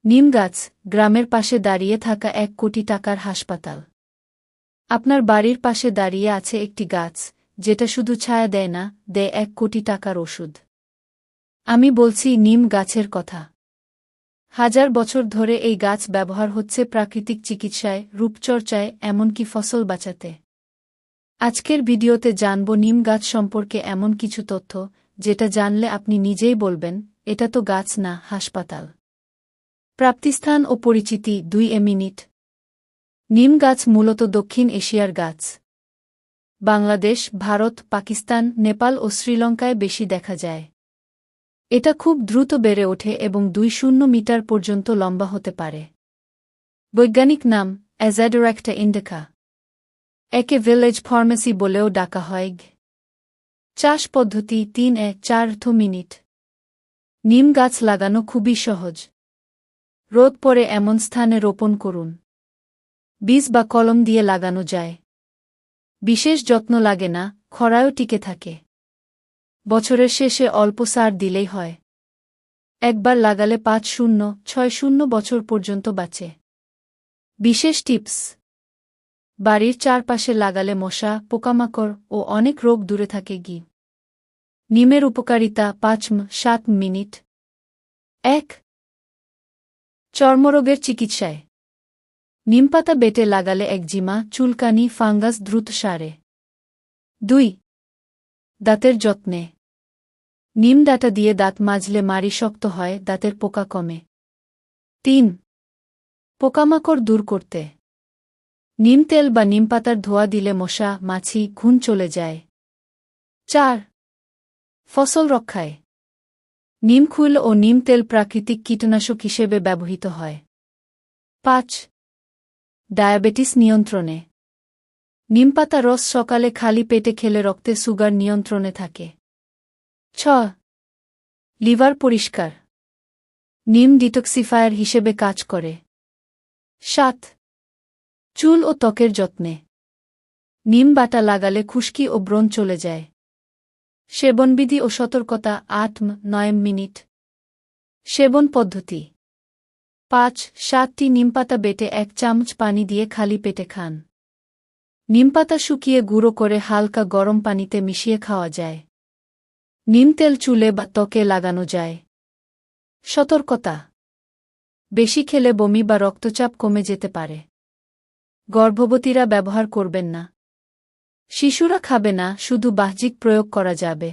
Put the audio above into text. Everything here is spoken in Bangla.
নিম গাছ, গ্রামের পাশে দাঁড়িয়ে থাকা ১ কোটি টাকার হাসপাতাল। আপনার বাড়ির পাশে দাঁড়িয়ে আছে একটি গাছ, যেটা শুধু ছায়া দেয় না, দেয় ১ কোটি টাকার ওষুধ। আমি বলছি নিম গাছের কথা। হাজার বছর ধরে এই গাছ ব্যবহার হচ্ছে প্রাকৃতিক চিকিৎসায়, রূপচর্চায়, এমনকি ফসল বাঁচাতে। আজকের ভিডিওতে জানব নিম গাছ সম্পর্কে এমন কিছু তথ্য, যেটা জানলে আপনি নিজেই বলবেন, এটা তো গাছ না, হাসপাতাল। প্রাপ্তিস্থান ও পরিচিতি 2 মিনিট। নিম গাছ মূলত দক্ষিণ এশিয়ার গাছ। বাংলাদেশ, ভারত, পাকিস্তান, নেপাল ও শ্রীলঙ্কায় বেশি দেখা যায়। এটা খুব দ্রুত বেড়ে ওঠে এবং 200 মিটার পর্যন্ত লম্বা হতে পারে। বৈজ্ঞানিক নাম অ্যাজাডিরাক্টা ইন্ডিকা। একে ভিলেজ ফার্মেসি বলেও ডাকা হয়। চাষ পদ্ধতি 3-4 মিনিট। নিম গাছ লাগানো খুবই সহজ। রোদ পড়ে এমন স্থানে রোপণ করুন। বীজ বা কলম দিয়ে লাগানো যায়। বিশেষ যত্ন লাগে না, খরায়ও টিকে থাকে। বছরের শেষে অল্প সার দিলেই হয়। একবার লাগালে 5-6 বছর পর্যন্ত বাঁচে। বিশেষ টিপস: বাড়ির চারপাশে লাগালে মশা, পোকামাকড় ও অনেক রোগ দূরে থাকে। নিমের উপকারিতা 5-7 মিনিট। ১. চর্মরোগের চিকিৎসায় নিমপাতা বেটে লাগালে একজিমা, চুলকানি, ফাঙ্গাস দ্রুত সারে। ২. দাঁতের যত্নে নিম ডাঁটা দিয়ে দাঁত মাজলে মাড়ি শক্ত হয়, দাঁতের পোকা কমে। ৩. পোকামাকড় দূর করতে নিম তেল বা নিমপাতার ধোয়া দিলে মশা, মাছি, ঘুণ চলে যায়। ৪. ফসল রক্ষায় নিম খৈল ও নিম তেল প্রাকৃতিক কীটনাশক হিসেবে ব্যবহৃত হয়। ৫. ডায়াবেটিস নিয়ন্ত্রণে নিমপাতা রস সকালে খালি পেটে খেলে রক্তে সুগার নিয়ন্ত্রণে থাকে। ৬. লিভার পরিষ্কার নিম ডিটক্সিফায়ার হিসেবে কাজ করে। ৭. চুল ও ত্বকের যত্নে নিম বাটা লাগালে খুশকি ও ব্রণ চলে যায়। সেবনবিধি ও সতর্কতা 8-9 মিনিট। সেবন পদ্ধতি: 5-7টি নিমপাতা বেটে 1 চামচ পানি দিয়ে খালি পেটে খান। নিমপাতা শুকিয়ে গুঁড়ো করে হালকা গরম পানিতে মিশিয়ে খাওয়া যায়। নিম তেল চুলে বা ত্বকে লাগানো যায়। সতর্কতা: বেশি খেলে বমি বা রক্তচাপ কমে যেতে পারে। গর্ভবতীরা ব্যবহার করবেন না। শিশুরা খাবে না, শুধু বাহ্যিক প্রয়োগ করা যাবে।